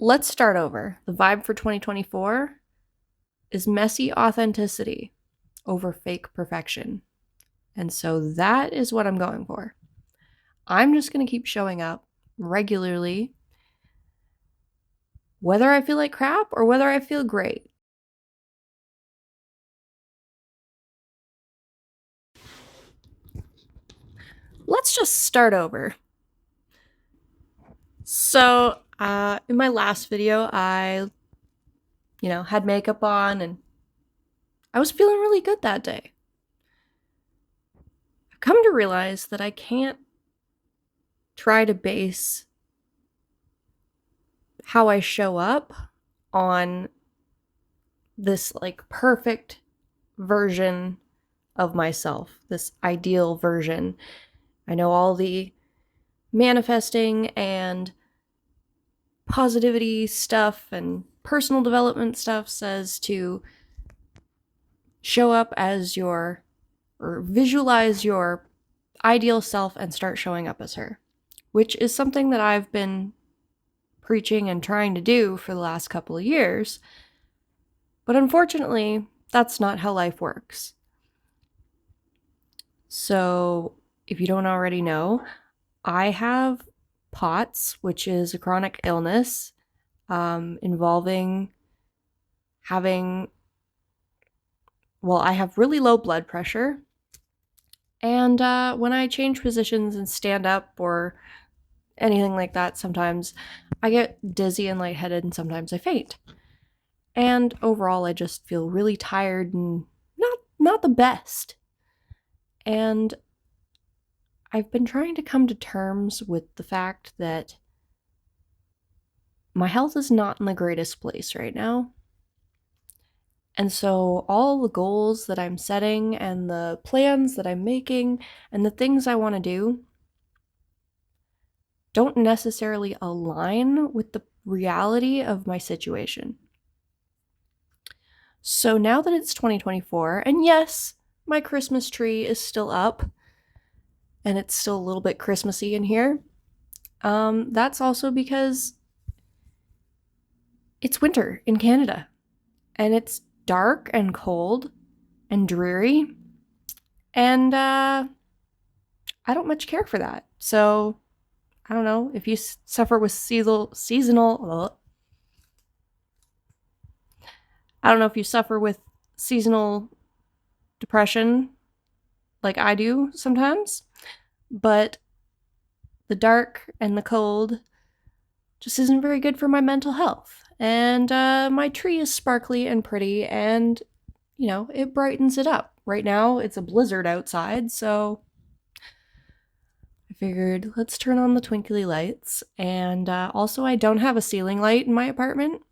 let's start over. The vibe for 2024 is messy authenticity over fake perfection. And so that is what I'm going for. I'm just going to keep showing up regularly, whether I feel like crap or whether I feel great. Let's just start over. So, in my last video, I, had makeup on and I was feeling really good that day. I've come to realize that I can't try to base how I show up on this perfect version of myself, this ideal version. I know all the manifesting and positivity stuff and personal development stuff says to show up as or visualize your ideal self and start showing up as her, which is something that I've been preaching and trying to do for the last couple of years. But unfortunately, that's not how life works. So, if you don't already know, I have POTS, which is a chronic illness involving having, I have really low blood pressure. And when I change positions and stand up or anything like that, sometimes I get dizzy and lightheaded and sometimes I faint. And overall, I just feel really tired and not the best. And I've been trying to come to terms with the fact that my health is not in the greatest place right now. And so all the goals that I'm setting and the plans that I'm making and the things I want to do don't necessarily align with the reality of my situation. So now that it's 2024, and yes, my Christmas tree is still up, and it's still a little bit Christmassy in here, that's also because it's winter in Canada, and it's dark and cold and dreary, and I don't much care for that. So I don't know if you suffer with seasonal. I don't know if you suffer with seasonal depression like I do sometimes, but the dark and the cold just isn't very good for my mental health. And my tree is sparkly and pretty, and, it brightens it up. Right now, it's a blizzard outside, so I figured let's turn on the twinkly lights. And also, I don't have a ceiling light in my apartment.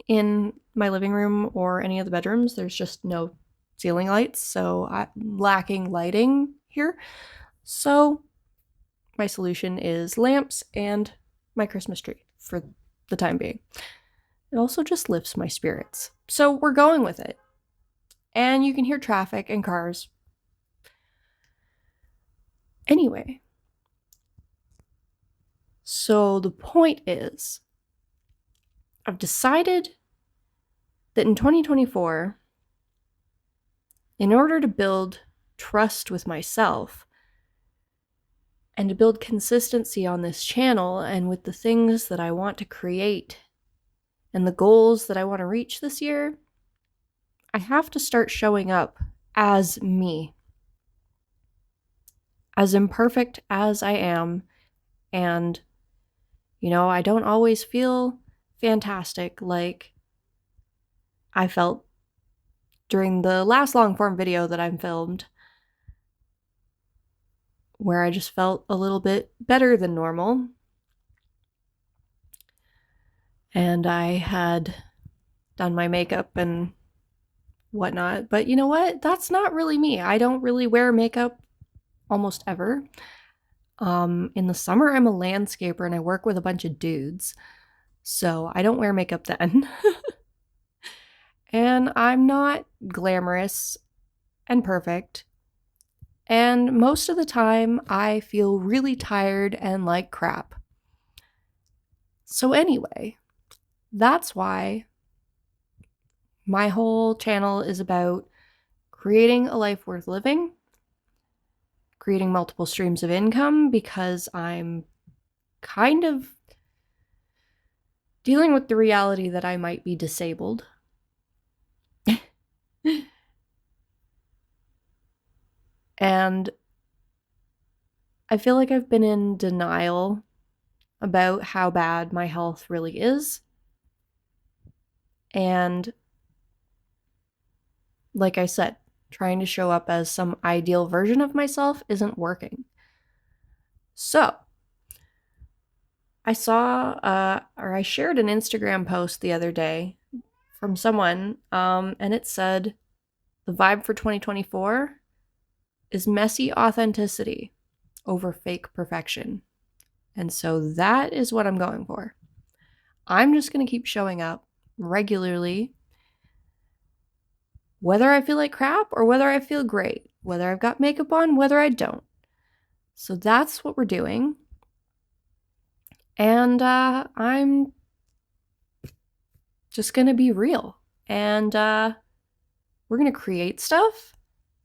In my living room or any of the bedrooms, there's just no ceiling lights, so I'm lacking lighting here. So my solution is lamps and my Christmas tree for the time being. It also just lifts my spirits. So we're going with it. And you can hear traffic and cars. Anyway, so the point is, I've decided that in 2024, in order to build trust with myself and to build consistency on this channel and with the things that I want to create and the goals that I want to reach this year, I have to start showing up as me, as imperfect as I am. And, I don't always feel fantastic like I felt during the last long form video that I filmed, where I just felt a little bit better than normal. And I had done my makeup and whatnot. But you know what? That's not really me. I don't really wear makeup almost ever. In the summer, I'm a landscaper and I work with a bunch of dudes. So I don't wear makeup then. And I'm not glamorous and perfect. And most of the time, I feel really tired and like crap. So anyway, that's why my whole channel is about creating a life worth living, creating multiple streams of income, because I'm kind of dealing with the reality that I might be disabled. And I feel like I've been in denial about how bad my health really is. And like I said, trying to show up as some ideal version of myself isn't working. So, I I shared an Instagram post the other day from someone, and it said, the vibe for 2024 is messy authenticity over fake perfection. And so that is what I'm going for. I'm just going to keep showing up regularly, whether I feel like crap or whether I feel great, whether I've got makeup on, whether I don't. So that's what we're doing. And I'm just going to be real. And we're going to create stuff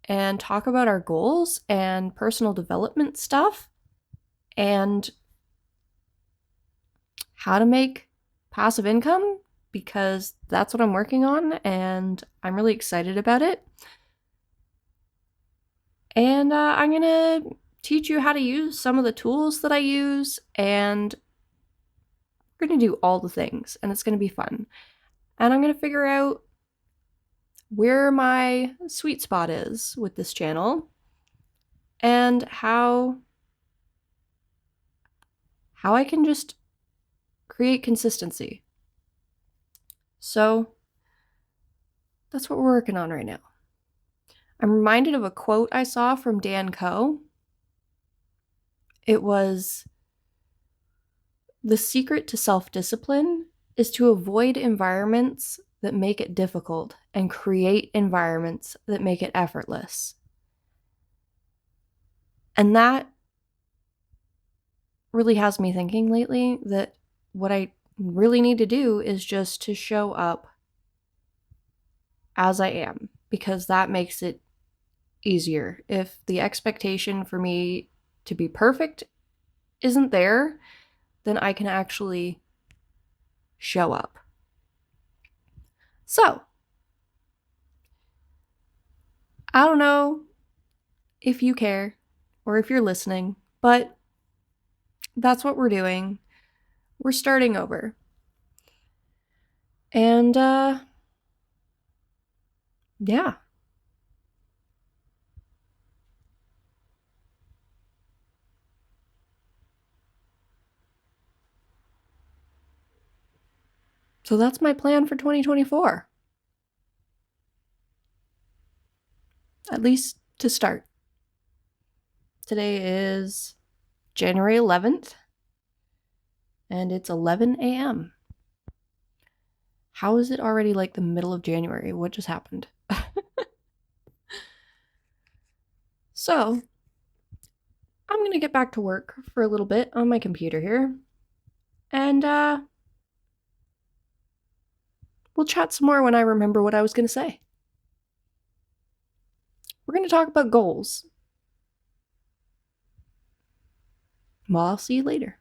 and talk about our goals and personal development stuff and how to make passive income, because that's what I'm working on and I'm really excited about it. And I'm going to teach you how to use some of the tools that I use, and we're going to do all the things, and it's going to be fun. And I'm going to figure out where my sweet spot is with this channel and how I can just create consistency. So that's what we're working on right now. I'm reminded of a quote I saw from Dan Coe. It was, "The secret to self-discipline is to avoid environments that make it difficult and create environments that make it effortless." And that really has me thinking lately that what I really need to do is just to show up as I am, because that makes it easier. If the expectation for me to be perfect isn't there, then I can actually show up. So, I don't know if you care or if you're listening, but that's what we're doing. We're starting over. And, yeah. So that's my plan for 2024. At least to start. Today is January 11th, and it's 11 a.m. How is it already like the middle of January? What just happened? So, I'm going to get back to work for a little bit on my computer here. And we'll chat some more when I remember what I was going to say. We're going to talk about goals. Well, I'll see you later.